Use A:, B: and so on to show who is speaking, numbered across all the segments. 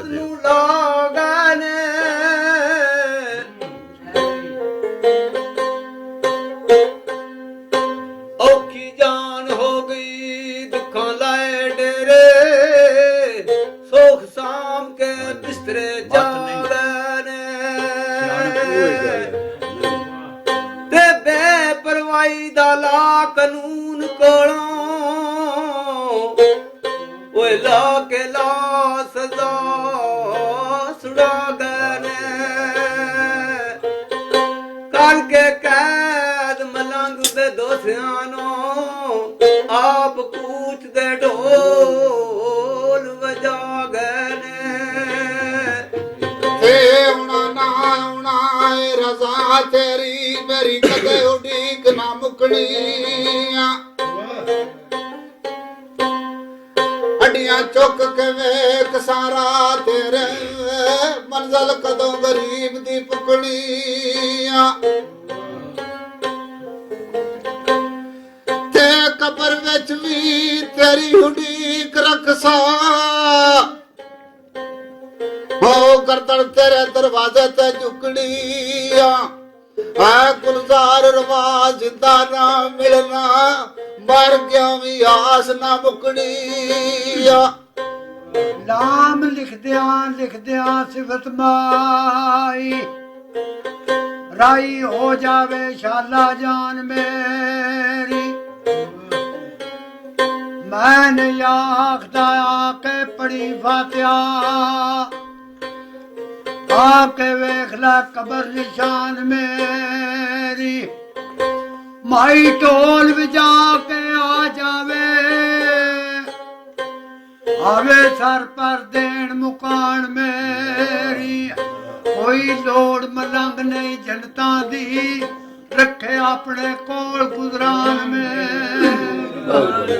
A: ਮਰਦ ਨੂੰ ਲਾਗੇ ਨੇ ਔਖੀ ਜਾਨ ਹੋ ਗਈ ਦੁੱਖਾਂ ਲਾਏ ਡੇਰੇ ਸੁਖ ਸਾਮ ਕੇ ਬਿਸਤਰੇ ਚਾੜੇ ਨੇ ਤੇ ਬੇਪਰਵਾਹੀ ਦਾ ਲਾ ਕਾਨੂੰਨ ਕੋਲੋਂ ਓਏ ਲਾ ਕੇ ਲਾ ਸਜ਼ਾ ਸੁਣਾ ਗਏ ਨੇ ਕਰਕੇ ਕੈਦ ਮਲੰਗ ਦੇ ਦੋਸਿਆਂ ਨੂੰ ਆਪ ਕੂਚ ਦੇ ਢੋਲ ਵਜਾ ਗਏ ਨੇ
B: ਏ ਹੁਣਾ ਨਾ ਹੁਣਾ ਏ ਰਜ਼ਾ ਤੇਰੀ ਮੇਰੀ ਕਦੇ ਉਡੀਕ ਨਾ ਮੁਕਣੀ ਅੱਡੀਆਂ ਚੁੱਕ ਕੇ ਵੇਖ ਸਾਰਾ ਤੇਰੇ ਮੰਜ਼ਲ ਕਦੋਂ ਗਰੀਬ ਦੀ ਪੁਕਣੀ ਤੇ ਕਬਰ ਵਿੱਚ ਵੀ ਤੇਰੀ ਉਡੀਕ ਰਖਸਾ ਹੋ ਗਰਦਨ ਤੇਰੇ ਦਰਵਾਜ਼ੇ ਤੇ ਝੁਕੜੀ ਆ ਗੁਲਜ਼ਾਰ ਰਵਾ ਜਿੰਦਾ ਨਾ ਮਿਲਣਾ ਮਰ ਗਿਆ ਵੀ ਆਸ ਨਾ ਮੁਕਣੀ
C: ਨਾਮ ਲਿਖਦਿਆਂ ਸਿਫਤ ਮਾਈ ਰਾਈ ਹੋ ਜਾਵੇ ਸ਼ਾਲਾ ਜਾਨ ਮੇਰੀ ਮੈਂ ਨਹੀਂ ਆਖਦਾ ਆ ਕੇ ਪੜੀ ਫਾਤਿਹਾ ਆ ਕੇ ਵੇਖ ਲੈ ਕਬਰ ਨਿਸ਼ਾਨ ਮੇਰੀ ਮਾਈ ਢੋਲ ਵਜਾ ਕੇ ਆ ਜਾਵੇ ਆਵੇ ਸਰ ਪਰ ਦੇਣ ਮੁਕਾਨ ਮੇਰੀ ਕੋਈ ਲੋੜ ਮਲੰਗ ਨਹੀਂ ਜਨਤਾ ਦੀ ਰੱਖੇ ਆਪਣੇ ਕੋਲ ਗੁਜ਼ਰਾਨ ਮੇਰੀ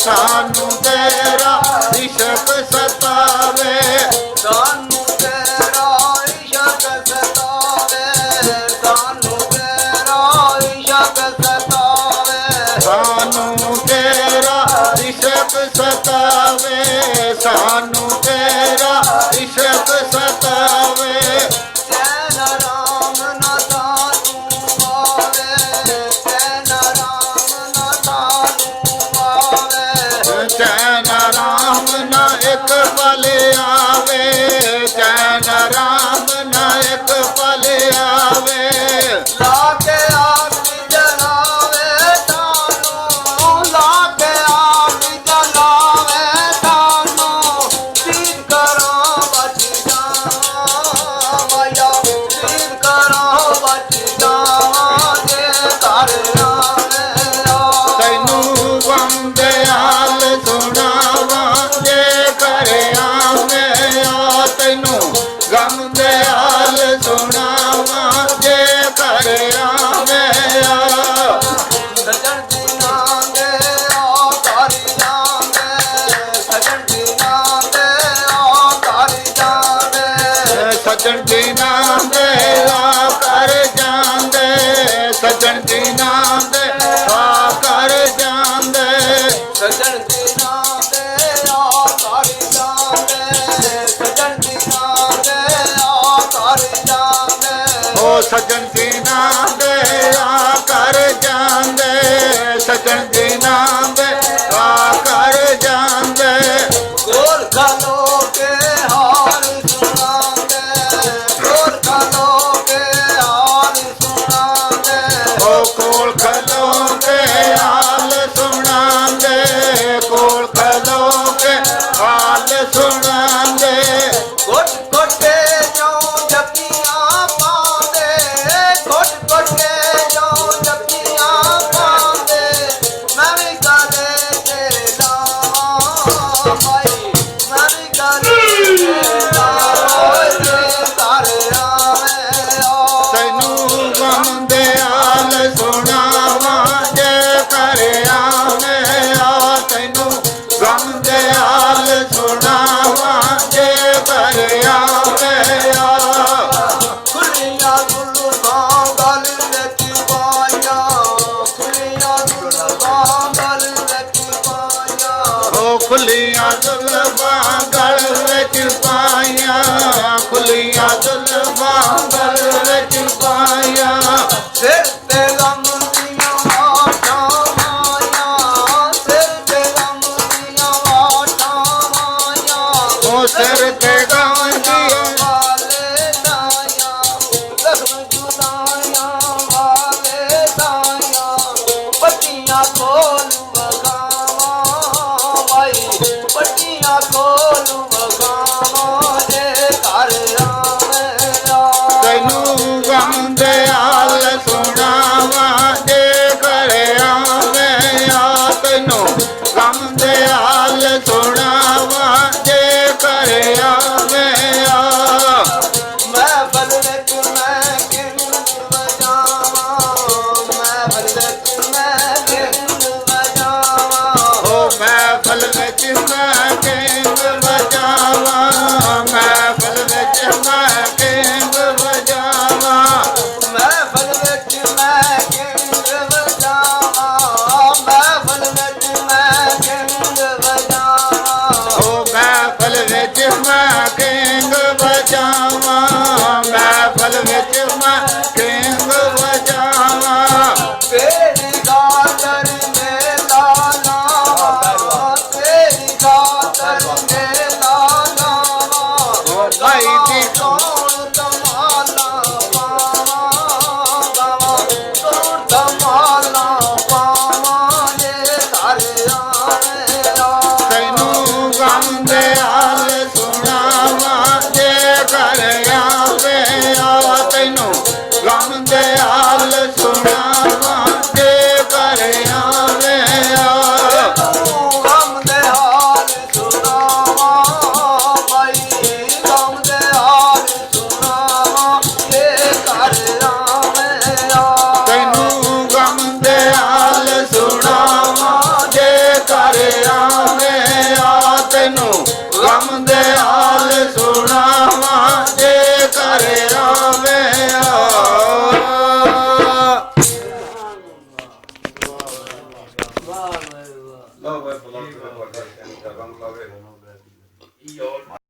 B: ਸਾਨੂੰ ਤੇਰਾ ਇਸ਼ਕ ਸਤਾਵੇ ਸਤਾਵੇ ਸਾਨੂੰ ਤੇਰਾ ਇਸ਼ਕ ਸਤਾਵੇ
A: ਚੈਨ ਰਾਮ ਨਾ ਤਾਨੂੰ ਆਵੇ ਚੈਨ ਰਾਮ ਨਾ ਤਾਨੂੰ ਆਵੇ
B: ਚੈਨ ਰਾਮ ਨਾ ਇੱਕ ਪਲ ਆਵੇ ਚੈਨ ਰਾਮ ਨਾ ਇੱਕ ਪਲ ਆਵੇ
A: ਲਾ ਕੇ ਆਗ ਜਲਾਵੇ ਤਾਨੂੰ ਲਾ ਕੇ ਆਗ ਜਲਾਵੇ ਤਾਨੂੰ ਦੀਨ ਕਰਾਂ ਬਚ ਜਾਵਾਂ ਮਾਇਆ ਦੀਨ ਕਰਾਂ ਬਚ ਜਾਵਾਂ ਜੇ ਘਰ ਆਵੇ
B: ਤੈਨੂੰ ਗਮ ਦੇ ਹਾਲ ਸੁਣਾਵਾਂ ਜੇ ਘਰ ਆਵੇਂ ਆ ਤੈਨੂੰ ਗਮ ਦੇ ਹਾਲ ਸੁਣਾਵਾਂ ਜੇ ਘਰ ਆਵੇਂ ਆ
A: ਸਜਣ ਦੀ ਨਾਂ ਦੇ ਆ ਘਰ ਜਾਵੇ ਸਜਣ ਦੀ ਨਾਂ ਦੇ ਆ ਘਰ ਜਾਵੇ
B: ਸੱਜਣ ਦੀ ਨਾਮ ਦੇ ਆ ਕਰ ਜਾਂਦੇ ਸੱਜਣ ਦੀ ਨਾਮ ਦੇ ਆ ਕਰ ਜਾਂਦੇ
A: ਸਜਣ ਦੀ ਨਾਂ ਦੇ ਆ ਘਰ ਜਾਵੇ ਸਜਣ ਦੀ ਨਾਂ ਦੇ ਆ ਘਰ ਜਾਵੇ
B: ਉਹ ਸੱਜਣ ਦੀ ਨਾਮ ਦੇ ਆ ਕਰ ਜਾਂਦੇ ਸੱਜਣ ਦੀ ਨਾਮ ਦੇ ਆ ਕਰ ਜਾਂਦੇ
A: ਗੋਲ ਖਾਲੋ ਕੇ ਹਾਲ ਸੁਣਾਉਂਦੇ ਗੋਲ ਖਾਲੋ ਕੇ ਹਾਲ ਸੁਣਾਉਂਦੇ
B: ਉਹ ਕੋਲ ਖਲੋ ਕੇ ਹਾਲ ਸੁਣਾਉਂਦੇ ਕੋਲ ਖਲੋ ਕੇ ਹਾਲ ਸੁਣਾਉਂਦੇ
A: ਗੁੱਟ ਗੁੱਟੇ ਜੋ ਜੱਪੀਆਂ ਪਾਉਂਦੇ ਗੁੱਟ ਗੁੱਟੇ ਜੋ ਜੱਪੀਆਂ ਪਾਉਂਦੇ ਮੈਂ ਵੀ ਗਾਲੇ ਤੇ ਲਾਵਾਂ ਮਾਈ ਮੈਂ ਵੀ ਗਾਲੇ ਤੇ ਲਾਵਾਂ ਜੇ ਘਰ ਆਵੇ ਆ
B: ਤੈਨੂੰ ਗਮ ਦੇ ਹਾਲ ਸੁਣਾਵਾਂ ਜੇ ਘਰ ਆਵੇਂ ਆ ਤੈਨੂੰ ਗਮ ਦੇ ਹਾਲ ਸੁਣਾਵਾਂ ਜੇ ਘਰ ਆਵੇਂ ਆ
A: ਖੁੱਲੀਆਂ ਜ਼ੁਲਫਾਂ ਗਲ ਵਿੱਚ ਪਾਈਆਂ ਖੁੱਲੀਆਂ ਜ਼ੁਲਫਾਂ ਗਲ ਵਿੱਚ ਪਾਈਆਂ
B: ਉਹ ਖੁੱਲੀਆਂ ਜ਼ੁਲਫਾਂ ਗਲ ਵਿੱਚ ਪਾਈਆਂ ਖੁੱਲੀਆਂ ਜ਼ੁਲਫਾਂ ਗਲ ਵਿੱਚ ਪਾਈਆਂ
A: ਸਿਰ ਤੇ ਗਮ ਦੀਆਂ ਵਾਟਾਂ ਮਾਇਆ ਸਿਰ ਤੇ ਗਮ ਦੀਆਂ ਵਾਟਾਂ ਮਾਇਆ
B: ਉਹ ਸਿਰ ਤੇ ਗਾਂਦੀਆਂ
A: ਵਾਲੇ ਦਾਇਆ ਜ਼ਖਮ ਜੁਦਾਈਆਂ ਵਾਲੇ ਦਾਇਆ ਪੱਟੀਆਂ ਕੋਲ ਵਗਾਵਾਂ ਮਾਈ ਪੱਟੀਆਂ ਕੋਲ ਵਗਾਵਾਂ ਜੇ ਘਰ ਆਵੇ ਆ
B: ਤੈਨੂੰ ਗਮ ਦੇ ਹਾਲ ਸੁਣਾਵਾਂ ਜੇ ਘਰ ਆਵੇਂ ਆ ਤੈਨੂੰ ਗਮ ਦੇ ਹਾਲ ਸੁਣਾਵਾਂ ਜੇ ਘਰ ਆਵੇਂ ਆ
A: ਮਹਿਫਲ ਵਿੱਚ ਮੈਂ ਕਿੰਨ ਵਜਾਵਾਂ ਮਹਿਫਲ ਵਿੱਚ ਮੈਂ ਕਿੰਨ ਵਜਾਵਾਂ
B: ਉਹ ਮਹਿਫਲ ਵਿੱਚ ਮੈਂ ਕਿੰਗ ਵਜਾਵਾਂ ਮਹਿਫਲ ਵਿੱਚ ਮੈਂ ਕਿੰਗ ਵਜਾਵਾਂ
A: ਮਹਿਫਲ ਵਿੱਚ ਮੈਂ ਕਿੰਨ ਵਜਾਵਾਂ ਮਹਿਫਲ ਵਿੱਚ ਮੈਂ ਕਿੰਨ ਵਜਾਵਾਂ
B: ਉਹ ਮਹਿਫਲ ਵਿੱਚ ਮੈਂ ਕਿੰਗ ਵਜਾਵਾਂ ਮਹਿਫਲ ਵਿੱਚ ਮੈਂ ਕਿੰਗ ਵਜਾਵਾਂ
A: ਤੇਰੀ ਖਾਤਰ ਮੇਲਾ ਲਾਵਾਂ ਤੇਰੀ ਖਾਤਰ ਮੇਲਾ ਲਾਵਾਂ
B: ਉਹ ਭਾਈ ਦੀ
A: ਕੌਣ ਧਮਾਲਾ ਪਾਵਾਂ ਗਾਵਾਂ ਕੌਣ ਧਮਾਲਾ ਪਾਵਾਂ ਜੇ ਘਰ ਆਵੇ ਆ
B: ਤੈਨੂੰ ਗਮ ਦੇ ਹਾਲ ਸੁਣਾਵਾਂ ਜੇ ਘਰ ਆਵੇ ਆ ਤੈਨੂੰ ਗਮ ਦੇ ਹਾਲ ਸੁਣਾਵਾਂ ਜੇ ਘਰ ਆਵੇ ਆ
A: ਗਮ ਦੇ ਹਾਲ ਸੁਣਾਵਾਂ ਮਾਈ ਗਮ ਦੇ ਹਾਲ ਸੁਣਾਵਾਂ ਜੇ ਘਰ ਆਵੇ ਆ
B: ਤੈਨੂੰ ਗਮ ਦੇ ਹਾਲ ਸੁਣਾਵਾਂ ਜੇ ਘਰ ਆਵੇ ਆ ਤੈਨੂੰ ਗਮ ਦੇ ਹਾਲ ਸੁਣਾਵਾਂ ਜੇ ਘਰ ਆਵੇ ਆ
A: ਵਾਹ ਵਾਹ ਵਾਹ
B: ਲਓ ਵੇ ਬੁਲਾ ਕੇ
D: ਚੌਲ